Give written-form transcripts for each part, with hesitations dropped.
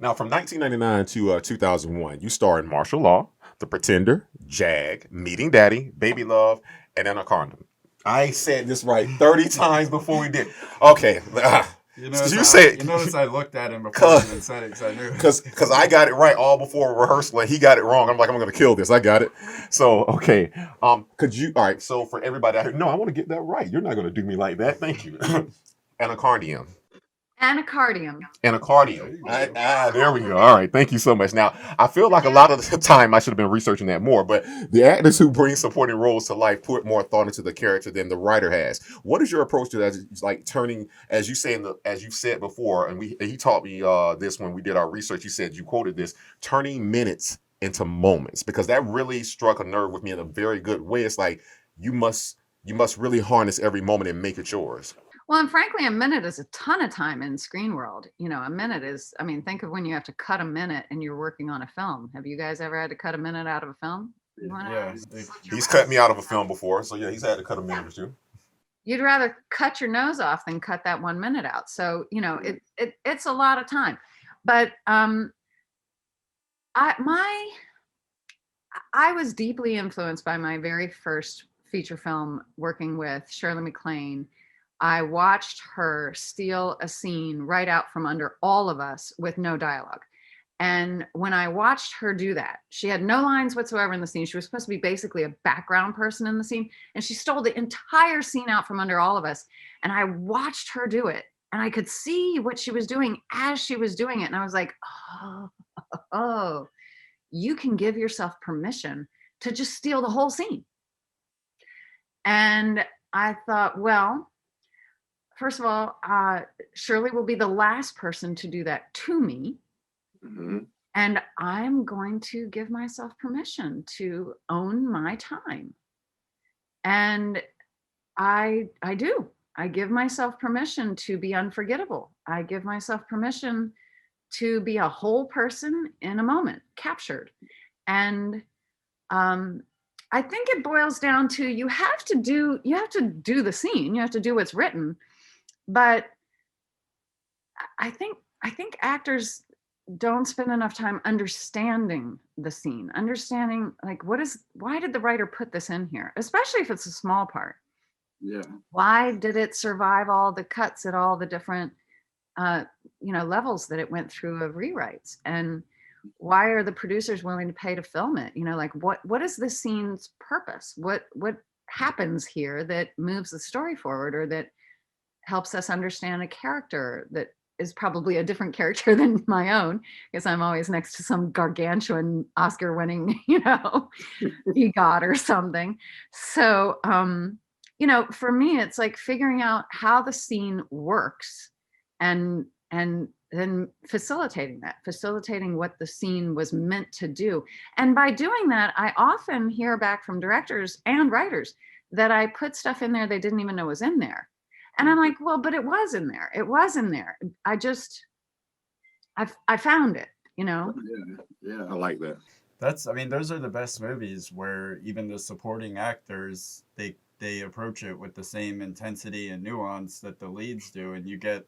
Now, from 1999 to 2001, you star in Martial Law, The Pretender, Jag, Meeting Daddy, Baby Love, and Anaconda. I said this right 30 times before we did. Okay. You said You notice I looked at him before he even said it because I knew. Because I got it right all before rehearsal and he got it wrong. I'm like, I'm going to kill this. I got it. So, okay. Could you, all right. So for everybody out here, no, I want to get that right. You're not going to do me like that. Thank you. Anacardium. Anacardium. Anacardium. There we go. All right. Thank you so much. Now, I feel like a lot of the time I should have been researching that more, but the actors who bring supporting roles to life put more thought into the character than the writer has. What is your approach to that? Like turning, as you say as you said before, and he taught me this when we did our research. You said you quoted this, turning minutes into moments, because that really struck a nerve with me in a very good way. It's like you must really harness every moment and make it yours. Well, and frankly, a minute is a ton of time in screen world. You know, a minute is, I mean, think of when you have to cut a minute and you're working on a film. Have you guys ever had to cut a minute out of a film? Yeah. He's cut me out of a film before. So yeah, he's had to cut a minute or two. You'd rather cut your nose off than cut that 1 minute out. So, you know, it's a lot of time. But I was deeply influenced by my very first feature film working with Shirley MacLaine. I watched her steal a scene right out from under all of us with no dialogue. And when I watched her do that, she had no lines whatsoever in the scene. She was supposed to be basically a background person in the scene. And she stole the entire scene out from under all of us. And I watched her do it. And I could see what she was doing as she was doing it. And I was like, oh, you can give yourself permission to just steal the whole scene. And I thought, well, first of all, Shirley will be the last person to do that to me. Mm-hmm. And I'm going to give myself permission to own my time. And I do. I give myself permission to be unforgettable. I give myself permission to be a whole person in a moment, captured. And I think it boils down to you have to do the scene. You have to do what's written. But I think actors don't spend enough time understanding the scene, understanding like why did the writer put this in here, especially if it's a small part. Yeah. Why did it survive all the cuts at all the different levels that it went through of rewrites? And why are the producers willing to pay to film it? You know, like what is this scene's purpose? What happens here that moves the story forward or that helps us understand a character that is probably a different character than my own, because I'm always next to some gargantuan Oscar-winning, EGOT or something. So, for me, it's like figuring out how the scene works and then facilitating what the scene was meant to do. And by doing that, I often hear back from directors and writers that I put stuff in there they didn't even know was in there. And I'm like, well, but it was in there. It was in there. I found it, Yeah, I like that. Those are the best movies where even the supporting actors, they approach it with the same intensity and nuance that the leads do. And you get,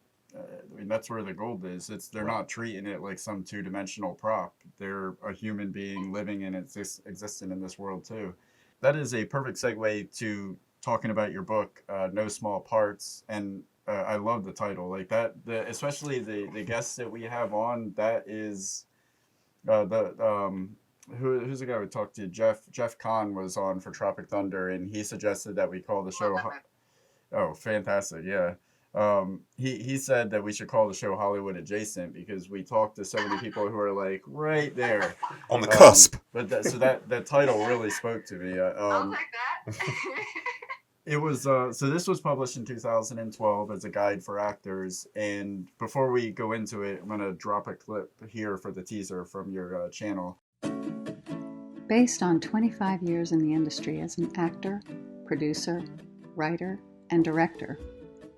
that's where the gold is. They're not treating it like some two-dimensional prop. They're a human being living and existing in this world too. That is a perfect segue to talking about your book, No Small Parts, and I love the title. Like that, especially the guests that we have on. That is who's the guy we talked to? Jeff Kahn was on for Tropic Thunder, and he suggested that we call the show. Oh, fantastic! Yeah, he said that we should call the show Hollywood Adjacent because we talked to so many people who are like right there on the cusp. But that title really spoke to me. I like that. It was so this was published in 2012 as a guide for actors. And before we go into it, I'm going to drop a clip here for the teaser from your channel. Based on 25 years in the industry as an actor, producer, writer, and director,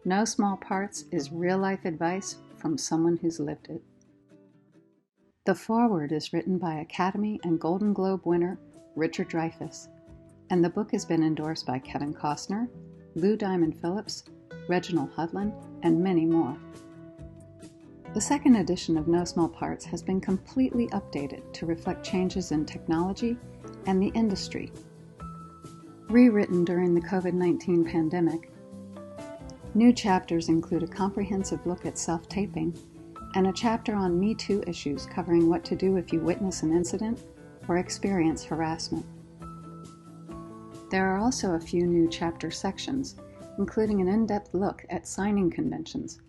No Small Parts is real-life advice from someone who's lived it. The foreword is written by Academy and Golden Globe winner Richard Dreyfuss, and the book has been endorsed by Kevin Costner, Lou Diamond Phillips, Reginald Hudlin, and many more. The second edition of No Small Parts has been completely updated to reflect changes in technology and the industry. Rewritten during the COVID-19 pandemic, new chapters include a comprehensive look at self-taping and a chapter on Me Too issues covering what to do if you witness an incident or experience harassment. There are also a few new chapter sections, including an in-depth look at signing conventions.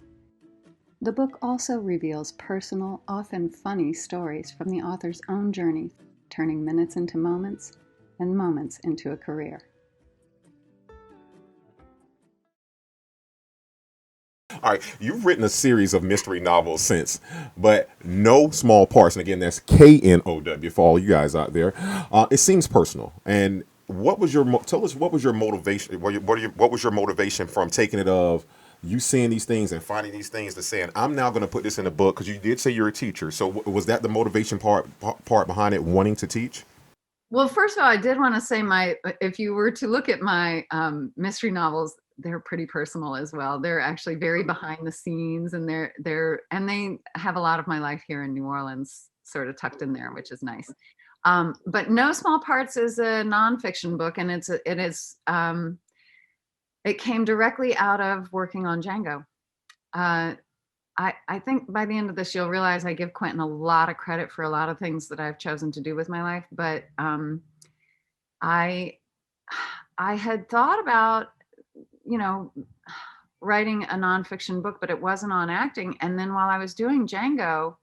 The book also reveals personal, often funny stories from the author's own journey, turning minutes into moments and moments into a career. All right, you've written a series of mystery novels since, but No Small Parts, and again, that's KNOW for all you guys out there. It seems personal. And what was your tell us what was your motivation? What was your motivation from taking it of you seeing these things and finding these things to saying I'm now going to put this in a book? Because you did say you're a teacher, so was that the motivation part behind it, wanting to teach? Well, first of all, I did want to say if you were to look at my mystery novels, they're pretty personal as well. They're actually very behind the scenes, and they have a lot of my life here in New Orleans sort of tucked in there, which is nice. But No Small Parts is a nonfiction book, and it came directly out of working on Django. I think by the end of this, you'll realize I give Quentin a lot of credit for a lot of things that I've chosen to do with my life. But I had thought about, writing a nonfiction book, but it wasn't on acting. And then while I was doing Django,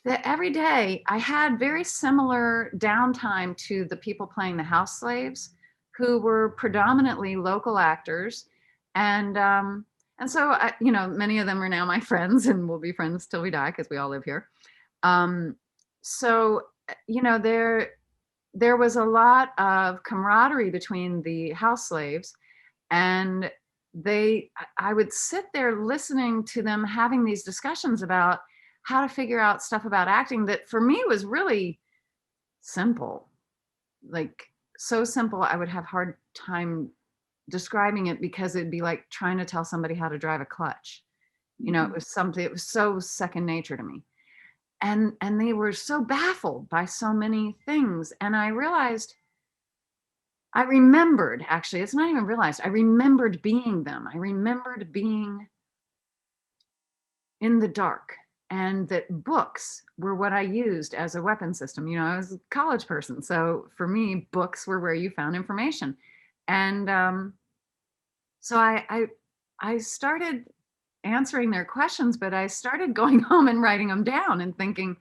that every day I had very similar downtime to the people playing the house slaves, who were predominantly local actors. And so, many of them are now my friends and will be friends till we die because we all live here. So, there was a lot of camaraderie between the house slaves, and I would sit there listening to them having these discussions about how to figure out stuff about acting that for me was really simple, like so simple I would have hard time describing it, because it'd be like trying to tell somebody how to drive a clutch. It was something, it was so second nature to me. And they were so baffled by so many things. And I remembered, actually, it's not even realized, I remembered being them. I remembered being in the dark, and that books were what I used as a weapon system. I was a college person. So for me, books were where you found information. And so I started answering their questions, but I started going home and writing them down and thinking,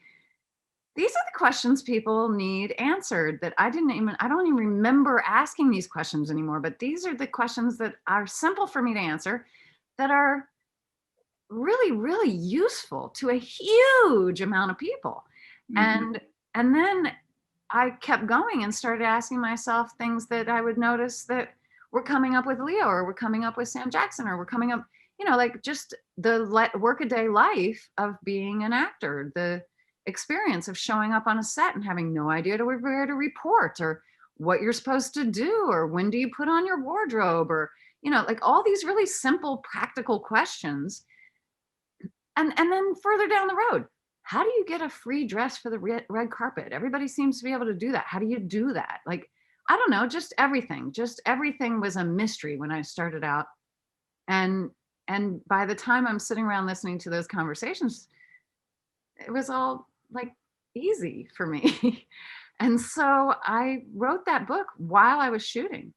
these are the questions people need answered that I don't even remember asking these questions anymore, but these are the questions that are simple for me to answer, that are really, really useful to a huge amount of people. And then I kept going and started asking myself things that I would notice that were coming up with Leo, or were coming up with Sam Jackson, or were coming up, like just the workaday life of being an actor, the experience of showing up on a set and having no idea where to report, or what you're supposed to do, or when do you put on your wardrobe, or, like all these really simple, practical questions. And then further down the road, how do you get a free dress for the red carpet? Everybody seems to be able to do that. How do you do that? Like, I don't know, just everything was a mystery when I started out. And by the time I'm sitting around listening to those conversations, it was all like easy for me. And so I wrote that book while I was shooting.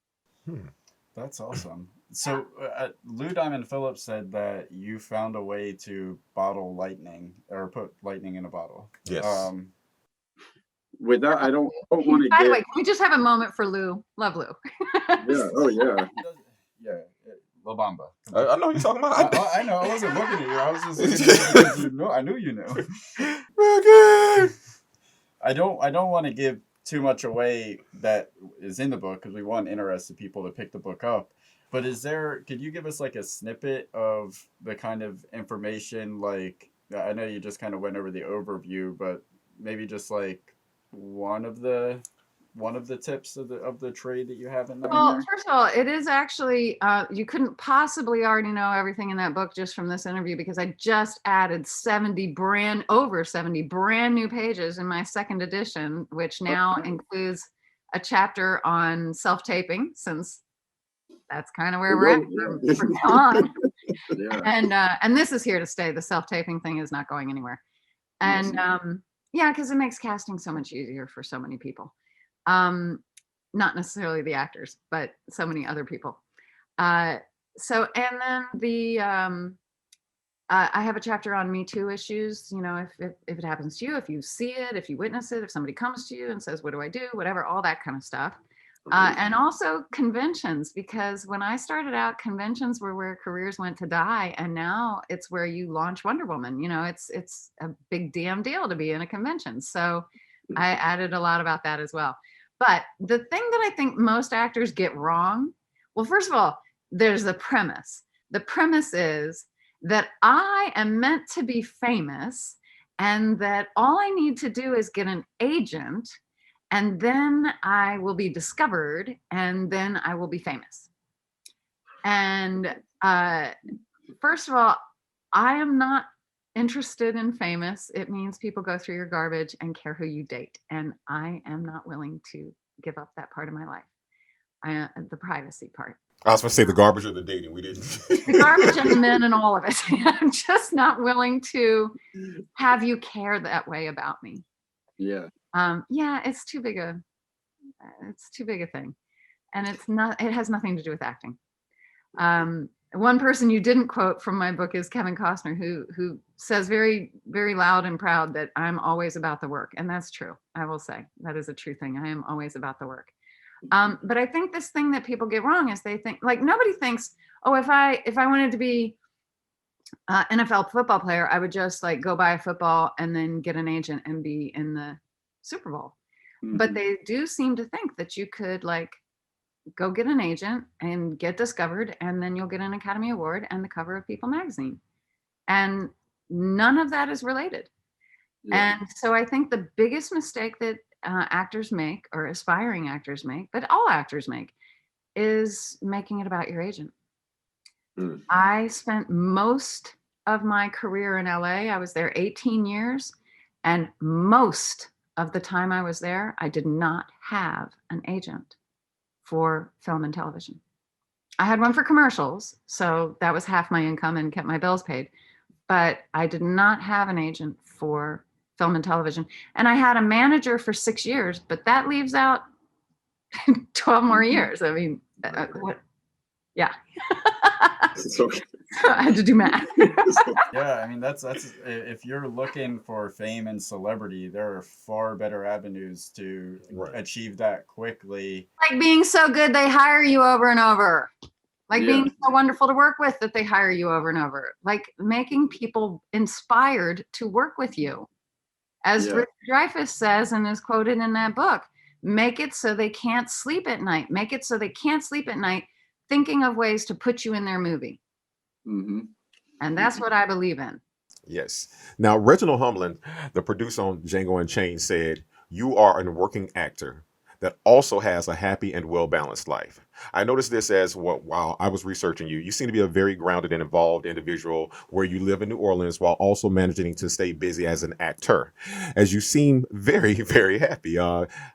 That's awesome. So Lou Diamond Phillips said that you found a way to bottle lightning, or put lightning in a bottle. Yes. With that, I don't want to By the get. way, can we just have a moment for Lou? Love Lou. Yeah. Oh yeah. Yeah, La Bamba. I know who you're talking about. I know. I wasn't looking at you. I was just looking at you because I knew you knew. Okay. I don't want to give too much away that is in the book, because we want interested people to pick the book up. But could you give us like a snippet of the kind of information, like, I know you just kind of went over the overview, but maybe just like one of the one of the tips of the trade that you have in there? Well, first of all, it is actually, you couldn't possibly already know everything in that book just from this interview, because I just added over 70 brand new pages in my second edition, which now includes a chapter on self-taping, since that's kind of where we're at from now on. Yeah. And this is here to stay. The self-taping thing is not going anywhere. And yeah, because it makes casting so much easier for so many people. Not necessarily the actors, but so many other people. So, and then I have a chapter on Me Too issues. You know, if it happens to you, if you see it, if you witness it, if somebody comes to you and says, "What do I do?" Whatever, all that kind of stuff. And also conventions, because when I started out, conventions were where careers went to die, and now it's where you launch Wonder Woman. You know, it's a big damn deal to be in a convention. So I added a lot about that as well. But the thing that I think most actors get wrong, well, first of all, there's the premise. The premise is that I am meant to be famous, and that all I need to do is get an agent, and then I will be discovered, and then I will be famous. And first of all, I am not interested in famous. It means people go through your garbage and care who you date. And I am not willing to give up that part of my life, the privacy part. I was going to say the garbage or the dating. We didn't. The garbage and the men and all of it. I'm just not willing to have you care that way about me. Yeah. Yeah, it's too big a thing. And it has nothing to do with acting. One person you didn't quote from my book is Kevin Costner, who says very, very loud and proud that I'm always about the work. And that's true. I will say that is a true thing. I am always about the work. But I think this thing that people get wrong is they think, like, nobody thinks, oh, if I wanted to be NFL football player, I would just like go buy a football and then get an agent and be in the Super Bowl. But they do seem to think that you could like go get an agent and get discovered, and then you'll get an Academy Award and the cover of People magazine. And none of that is related. Yeah. And so I think the biggest mistake that actors make, or aspiring actors make, but all actors make, is making it about your agent. I spent most of my career in LA. I was there 18 years, and most of the time I was there, I did not have an agent for film and television. I had one for commercials, so that was half my income and kept my bills paid. But I did not have an agent for film and television. And I had a manager for 6 years, but that leaves out 12 more years. I mean, what? Yeah. I had to do math. Yeah, I mean, that's if you're looking for fame and celebrity, there are far better avenues to achieve that quickly. Like being so good they hire you over and over. Like being so wonderful to work with that they hire you over and over. Like making people inspired to work with you. As Richard Dreyfuss says and is quoted in that book, make it so they can't sleep at night. Make it so they can't sleep at night thinking of ways to put you in their movie. And that's what I believe in. Yes. Now, Reginald Humlin, the producer on Django Unchained, said, "You are a working actor that also has a happy and well-balanced life." I noticed this while I was researching you. You seem to be a very grounded and involved individual where you live in New Orleans while also managing to stay busy as an actor. As you seem very, very happy.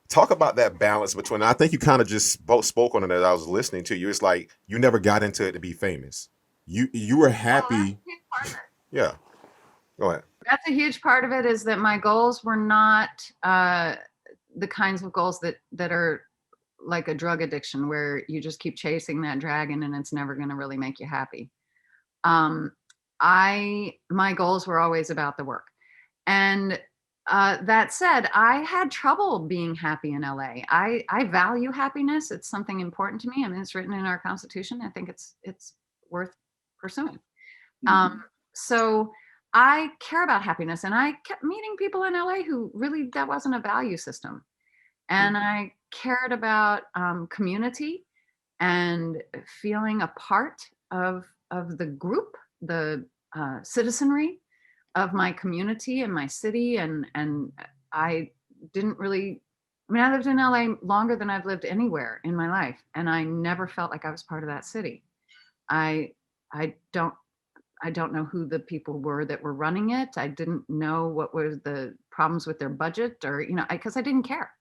Talk about that balance between, I think you kind of just spoke on it as I was listening to you. It's like you never got into it to be famous. You were happy. Yeah. Go ahead. That's a huge part of it, is that my goals were not the kinds of goals that are like a drug addiction, where you just keep chasing that dragon and it's never going to really make you happy. My goals were always about the work. And that said, I had trouble being happy in LA. I value happiness. It's something important to me. I mean, it's written in our Constitution. I think it's worth pursuing. So I care about happiness, and I kept meeting people in LA who really, that wasn't a value system. And I cared about community and feeling a part of the group, the citizenry of my community and my city. And I didn't really I mean, I lived in LA longer than I've lived anywhere in my life, and I never felt like I was part of that city. I I don't I don't know who the people were that were running it. I didn't know what were the problems with their budget, or because I didn't care.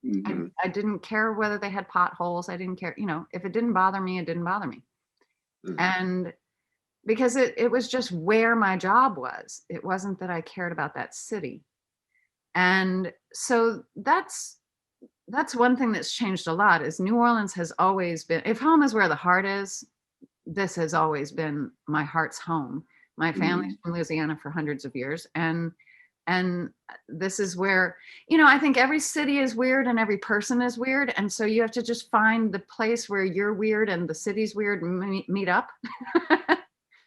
Hmm. I didn't care whether they had potholes. I didn't care. If it didn't bother me, it didn't bother me. Hmm. And because it was just where my job was. It wasn't that I cared about that city. And so that's one thing that's changed a lot. Is New Orleans has always been, if home is where the heart is, this has always been my heart's home. My family's from Louisiana for hundreds of years, and this is where, I think every city is weird and every person is weird, and so you have to just find the place where you're weird and the city's weird and meet up.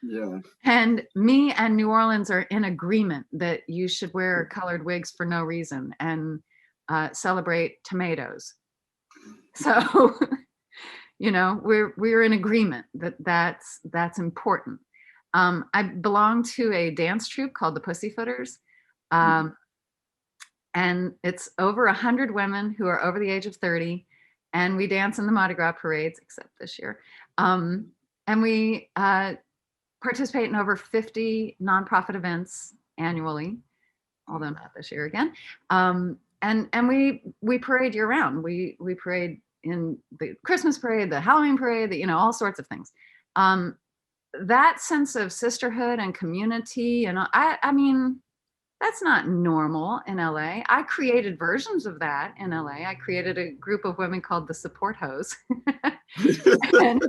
Yeah. And me and New Orleans are in agreement that you should wear colored wigs for no reason and celebrate tomatoes. So, we're in agreement that that's important. I belong to a dance troupe called the Pussyfooters, and it's over 100 women who are over the age of 30, and we dance in the Mardi Gras parades, except this year, and we participate in over 50 nonprofit events annually, although not this year again. And we parade year round. We parade in the Christmas parade, the Halloween parade, all sorts of things. That sense of sisterhood and community, and I mean, that's not normal in LA. I created versions of that in LA. I created a group of women called the Support Hoes. and,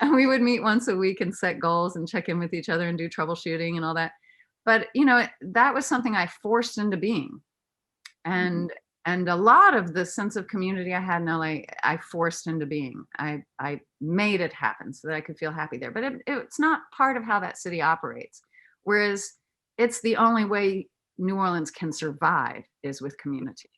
and we would meet once a week and set goals and check in with each other and do troubleshooting and all that. But that was something I forced into being. And a lot of the sense of community I had in LA, I forced into being. I made it happen so that I could feel happy there. But it's not part of how that city operates. Whereas it's the only way New Orleans can survive is with community.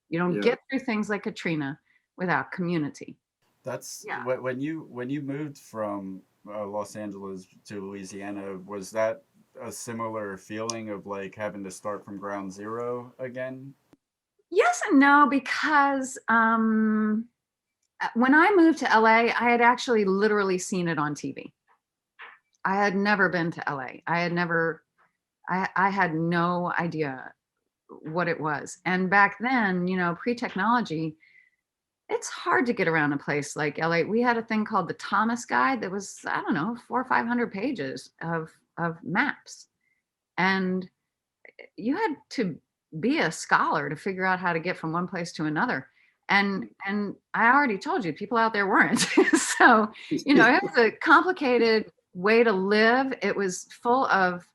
You don't get through things like Katrina without community. That's Yeah. when you moved from Los Angeles to Louisiana. Was that a similar feeling of like having to start from ground zero again? Yes and no, because when I moved to LA, I had actually literally seen it on TV. I had never been to LA. I had no idea what it was. And back then, pre-technology, it's hard to get around a place like LA. We had a thing called the Thomas Guide that was, I don't know, 400 or 500 pages of maps. And you had to be a scholar to figure out how to get from one place to another. And I already told you, people out there weren't. So, it was a complicated way to live. It was full of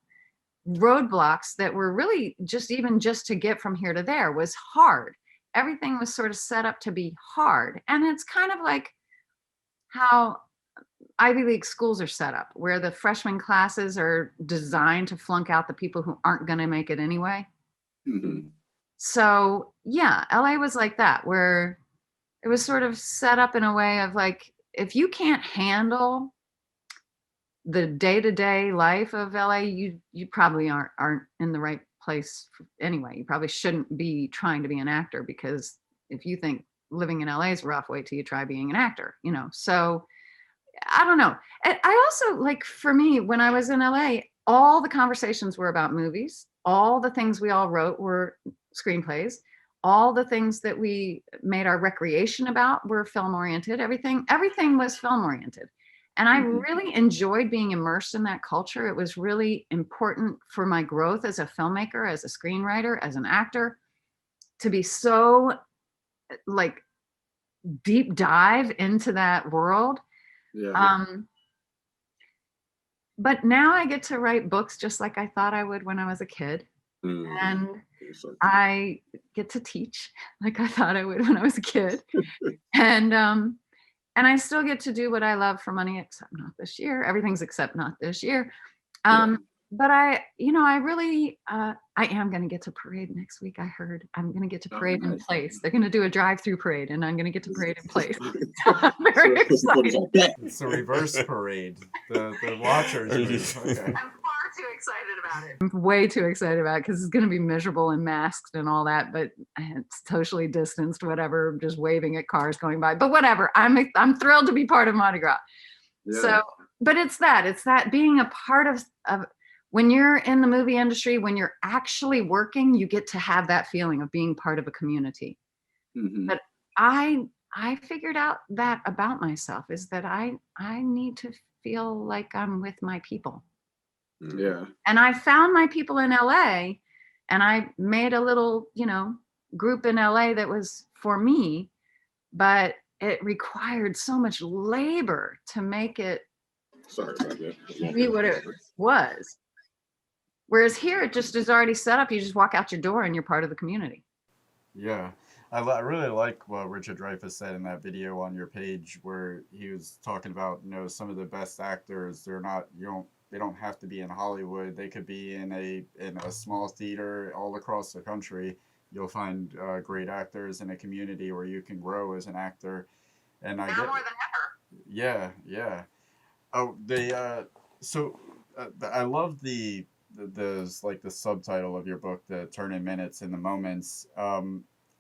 roadblocks that were really just to get from here to there was hard. Everything was sort of set up to be hard. And it's kind of like how Ivy League schools are set up, where the freshman classes are designed to flunk out the people who aren't going to make it anyway. Mm-hmm. So yeah, LA was like that, where it was sort of set up in a way of like, if you can't handle the day-to-day life of LA, you probably aren't in the right place anyway. You probably shouldn't be trying to be an actor, because if you think living in LA is rough, wait till you try being an actor, So I don't know. I also, like, for me, when I was in LA, all the conversations were about movies. All the things we all wrote were screenplays. All the things that we made our recreation about were film oriented. Everything was film oriented. And I really enjoyed being immersed in that culture. It was really important for my growth as a filmmaker, as a screenwriter, as an actor, to be so like deep dive into that world. Yeah. But now I get to write books just like I thought I would when I was a kid. And I get to teach like I thought I would when I was a kid. And I still get to do what I love for money, except not this year. Everything's except not this year. But I really, I am going to get to parade next week. I heard I'm going to get to parade in place. They're going to do a drive-through parade, and I'm going to get to parade in place. So I'm very excited. It's a reverse parade. The watchers. Okay. I'm far too excited about it. I'm way too excited about it because it's going to be miserable and masked and all that, but it's socially distanced, whatever, just waving at cars going by. But whatever, I'm thrilled to be part of Mardi Gras. Yeah. So, but it's that being a part of when you're in the movie industry, when you're actually working, you get to have that feeling of being part of a community. Mhm. But I figured out that about myself, is that I need to feel like I'm with my people. Yeah. And I found my people in LA, and I made a little, group in LA that was for me, but it required so much labor to make it Sorry about that. be what it was. Whereas here, it just is already set up. You just walk out your door and you're part of the community. Yeah. I really like what Richard Dreyfuss said in that video on your page, where he was talking about, some of the best actors, they don't have to be in Hollywood. They could be in a small theater all across the country. You'll find great actors in a community where you can grow as an actor. And Now more than ever. yeah, yeah. Oh, I love the like the subtitle of your book, the Turn in Minutes in the Moments.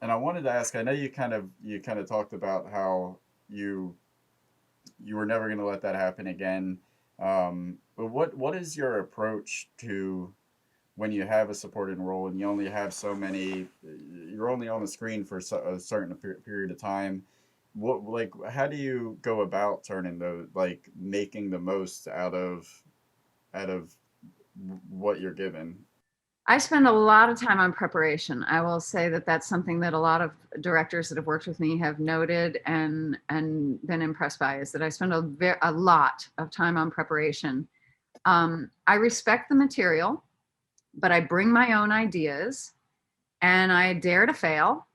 And I wanted to ask, I know you kind of talked about how you were never going to let that happen again. But what is your approach to when you have a supporting role and you only have so many, you're only on the screen for a certain period of time? How do you go about making the most out of what you're given? I spend a lot of time on preparation. I will say that that's something that a lot of directors that have worked with me have noted and been impressed by, is that I spend a lot of time on preparation. I respect the material, but I bring my own ideas, and I dare to fail,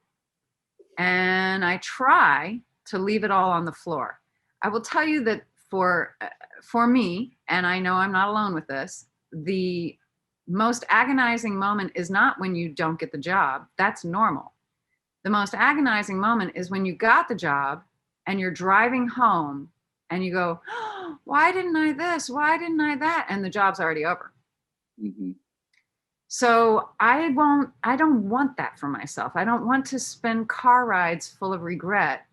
and I try to leave it all on the floor. I will tell you that for me, and I know I'm not alone with this, the most agonizing moment is not when you don't get the job. That's normal. The most agonizing moment is when you got the job and you're driving home and you go, oh, why didn't I this? Why didn't I that? And the job's already over. Mm-hmm. So I don't want that for myself. I don't want to spend car rides full of regret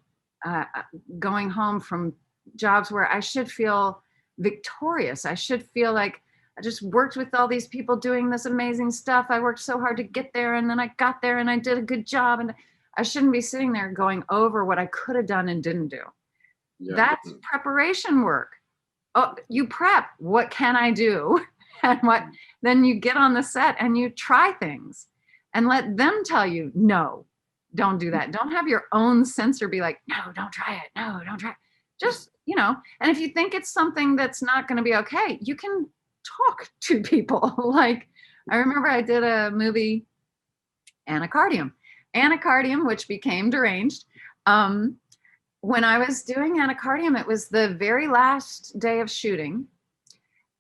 going home from jobs where I should feel victorious. I should feel like I just worked with all these people doing this amazing stuff. I worked so hard to get there, and then I got there and I did a good job. And I shouldn't be sitting there going over what I could have done and didn't do. Yeah. That's preparation work. Oh, you prep. What can I do? And then you get on the set and you try things and let them tell you, no, don't do that. Don't have your own censor be like, no, don't try it. No, don't try it. Just, and if you think it's something that's not going to be okay, you can talk to people. Like, I remember I did a movie, Anacardium, which became Deranged. When I was doing Anacardium, it was the very last day of shooting.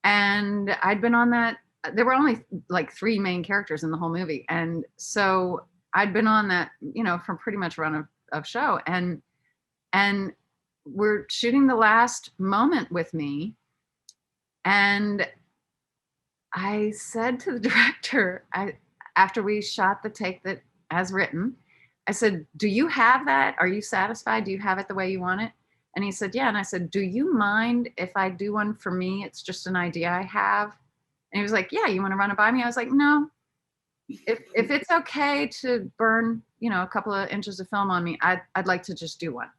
And I'd been on that. There were only like 3 main characters in the whole movie. And so I'd been on that, for pretty much run of show. And we're shooting the last moment with me. And I said to the director, after we shot the take that as written, I said, do you have that? Are you satisfied? Do you have it the way you want it? And he said, yeah. And I said, do you mind if I do one for me? It's just an idea I have. And he was like, yeah, you want to run it by me? I was like, no. If it's okay to burn, a couple of inches of film on me, I'd like to just do one.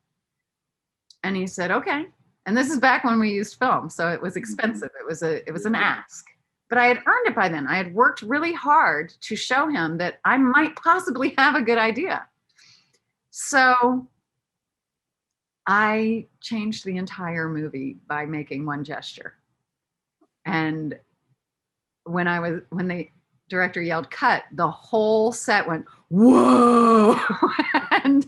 And he said, okay. And this is back when we used film, so it was expensive. It was an ask. But I had earned it by then. I had worked really hard to show him that I might possibly have a good idea. So I changed the entire movie by making one gesture. And when the director yelled cut, the whole set went, whoa. and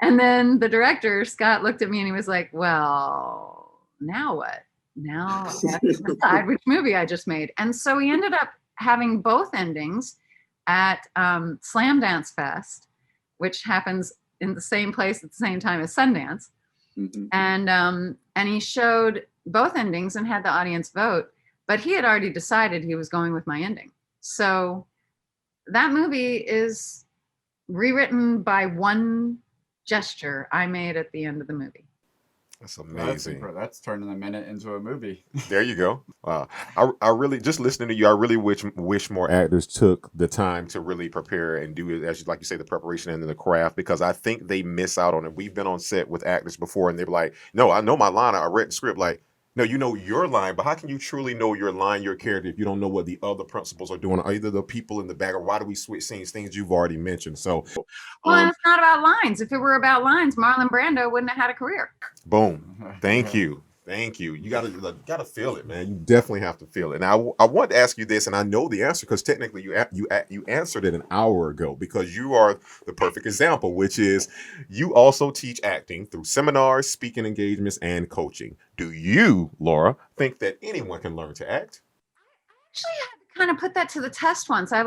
then the director, Scott, looked at me and he was like, well, now what? Now I have to decide which movie I just made. And so we ended up having both endings at Slam Dance Fest, which happens in the same place at the same time as Sundance. Mm-hmm. And he showed both endings and had the audience vote. but he had already decided he was going with my ending. So that movie is rewritten by one gesture I made at the end of the movie. That's That's amazing. that's turning a minute into a movie. There you go. I really, just listening to you, I really wish more actors took the time to really prepare and do it, as like you say, the preparation and the craft, because I think they miss out on it. We've been on set with actors before, and they're like, "No, I know my line. I read the script." Like, no, you know your line, but how can you truly know your line, your character, if you don't know what the other principals are doing, or either the people in the back, or why do we switch scenes? Things you've already mentioned. So, Well, and um, it's not about lines. If it were about lines, Marlon Brando wouldn't have had a career. boom. Thank you. Thank you. You gotta feel it, man. You definitely have to feel it. And I want to ask you this, and I know the answer because technically you answered it an hour ago, because you are the perfect example, which is you also teach acting through seminars, speaking engagements, and coaching. Do you, Laura, think that anyone can learn to act? Actually, I had to kind of put that to the test once. I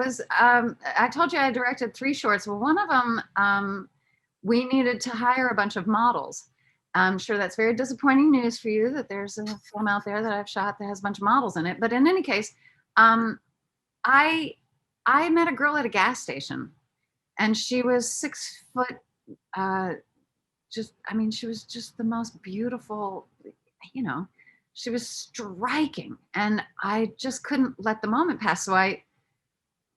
told you I directed 3 shorts. Well, one of them, we needed to hire a bunch of models. I'm sure that's very disappointing news for you that there's a film out there that I've shot that has a bunch of models in it. But in any case, I I met a girl at a gas station, and she was 6 foot. She was just the most beautiful. You know, she was striking, and I just couldn't let the moment pass. So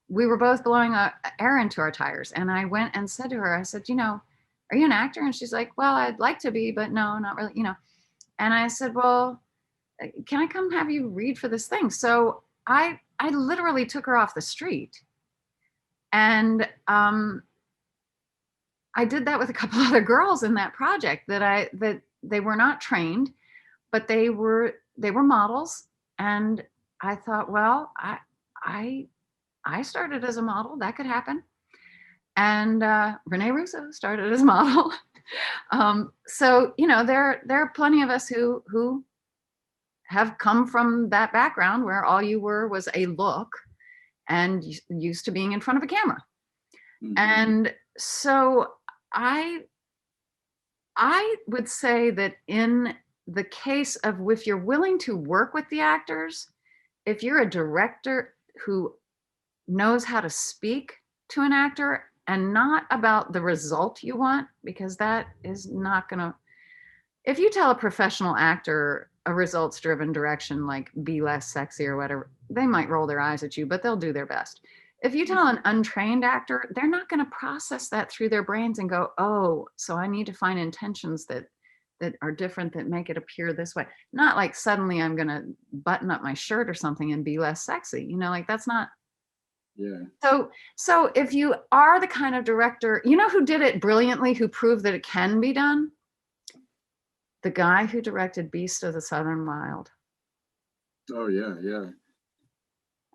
we were both blowing air into our tires, and I went and said to her, I said, are you an actor? And she's like, well, I'd like to be, but no, not really. And I said, well, can I come have you read for this thing? So I literally took her off the street, and I did that with a couple other girls in that project that they were not trained, but they were models. And I thought, well, I started as a model, that could happen. And Renee Russo started as a model. So there are plenty of us who have come from that background where all you were was a look and used to being in front of a camera. Mhm. And so I would say that in the case of, if you're willing to work with the actors, if you're a director who knows how to speak to an actor and not about the result you want, because that is not going to, if you tell a professional actor a results driven direction, like be less sexy or whatever, they might roll their eyes at you, but they'll do their best. If you tell an untrained actor, they're not going to process that through their brains and go, oh, so I need to find intentions that are different, that make it appear this way. Not like suddenly I'm going to button up my shirt or something and be less sexy. Like that's not. Yeah. So if you are the kind of director, who did it brilliantly, who proved that it can be done? The guy who directed Beast of the Southern Wild. Oh yeah, yeah.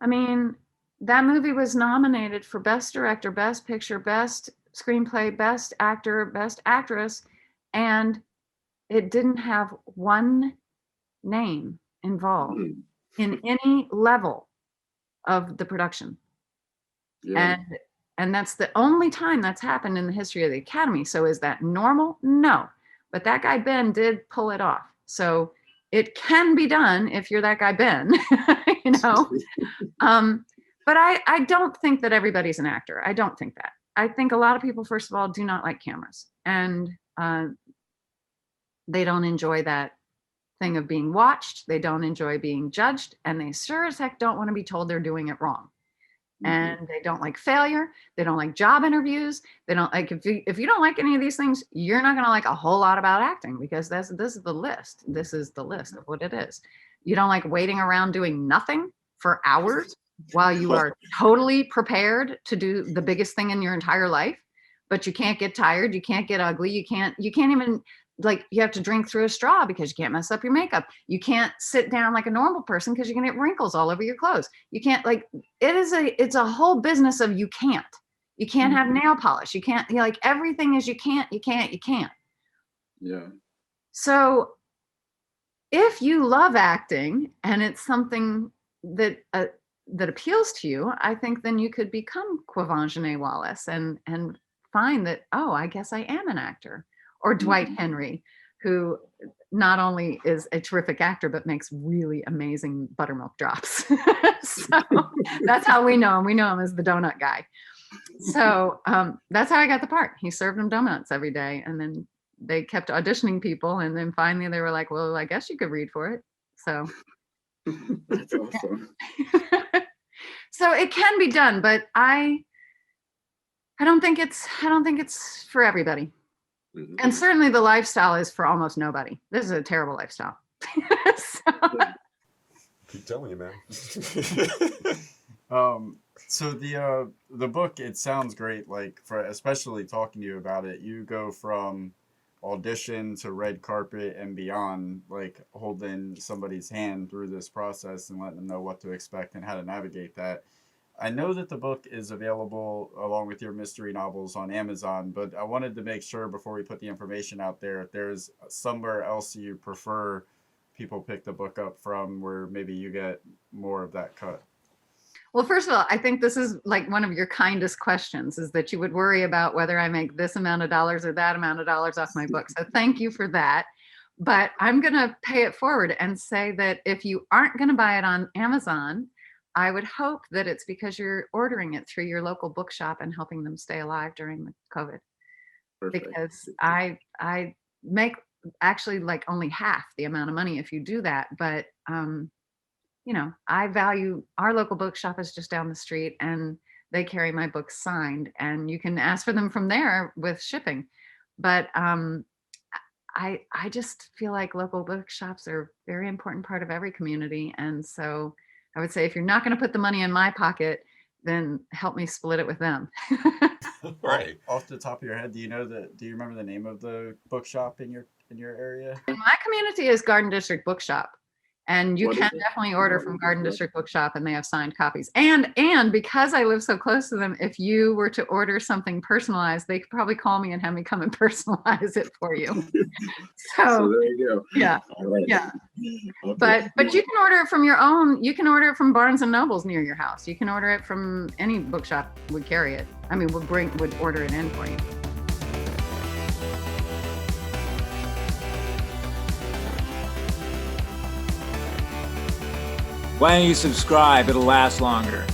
I mean, that movie was nominated for Best Director, Best Picture, Best Screenplay, Best Actor, Best Actress, and it didn't have one name involved Mhm. in any level of the production. Yeah. And that's the only time that's happened in the history of the Academy. So is that normal? No. But that guy Ben did pull it off. So it can be done if you're that guy Ben, But I don't think that everybody's an actor. I don't think that. I think a lot of people, first of all, do not like cameras, and they don't enjoy that thing of being watched. They don't enjoy being judged, and they sure as heck don't want to be told they're doing it wrong. And they don't like failure. They don't like job interviews. They don't like, if you don't like any of these things, you're not going to like a whole lot about acting, because this is the list. This is the list of what it is. You don't like waiting around doing nothing for hours while you are totally prepared to do the biggest thing in your entire life, but you can't get tired. You can't get ugly. You can't even, like, you have to drink through a straw because you can't mess up your makeup. You can't sit down like a normal person because you're gonna get wrinkles all over your clothes. You can't, like, it's a whole business of you can't have nail polish. You can't, like, everything is you can't. Yeah. So if you love acting and it's something that appeals to you, I think then you could become Quvenzhané Wallace and find that, oh, I guess I am an actor. Or Dwight Henry, who not only is a terrific actor, but makes really amazing buttermilk drops. So that's how we know him. We know him as the donut guy. So that's how I got the part. He served them donuts every day. And then they kept auditioning people. And then finally they were like, well, I guess you could read for it. So That's awesome. so it can be done, but I don't think it's for everybody. Mhm. And certainly the lifestyle is for almost nobody. This is a terrible lifestyle. So, Keep telling you, man. So the book, it sounds great. Like, for especially talking to you about it, you go from audition to red carpet and beyond, like holding somebody's hand through this process and letting them know what to expect and how to navigate that. I know that the book is available along with your mystery novels on Amazon, but I wanted to make sure before we put the information out there, if there's somewhere else you prefer people pick the book up from where maybe you get more of that cut. well, first of all, I think this is like one of your kindest questions, is that you would worry about whether I make this amount of dollars or that amount of dollars off my book. So thank you for that. But I'm going to pay it forward and say that if you aren't going to buy it on Amazon, I would hope that it's because you're ordering it through your local bookshop and helping them stay alive during the COVID. Perfect. Because I make actually like only half the amount of money if you do that. But you know, I value, our local bookshop is just down the street and they carry my books signed, and you can ask for them from there with shipping. But I just feel like local bookshops are a very important part of every community. And so I would say if you're not going to put the money in my pocket, then help me split it with them. Right. Off the top of your head, do you remember the name of the bookshop in your area? In my community is Garden District Bookshop. And you What can is it? definitely order from Garden District Bookshop, and they have signed copies. And because I live so close to them, if you were to order something personalized, they could probably call me and have me come and personalize it for you. So So there you go. yeah, All right. yeah. Okay. But you can order it from your own. You can order it from Barnes and Nobles near your house. You can order it from any bookshop would carry it. I mean, would order it in for you. Why don't you subscribe? It'll last longer.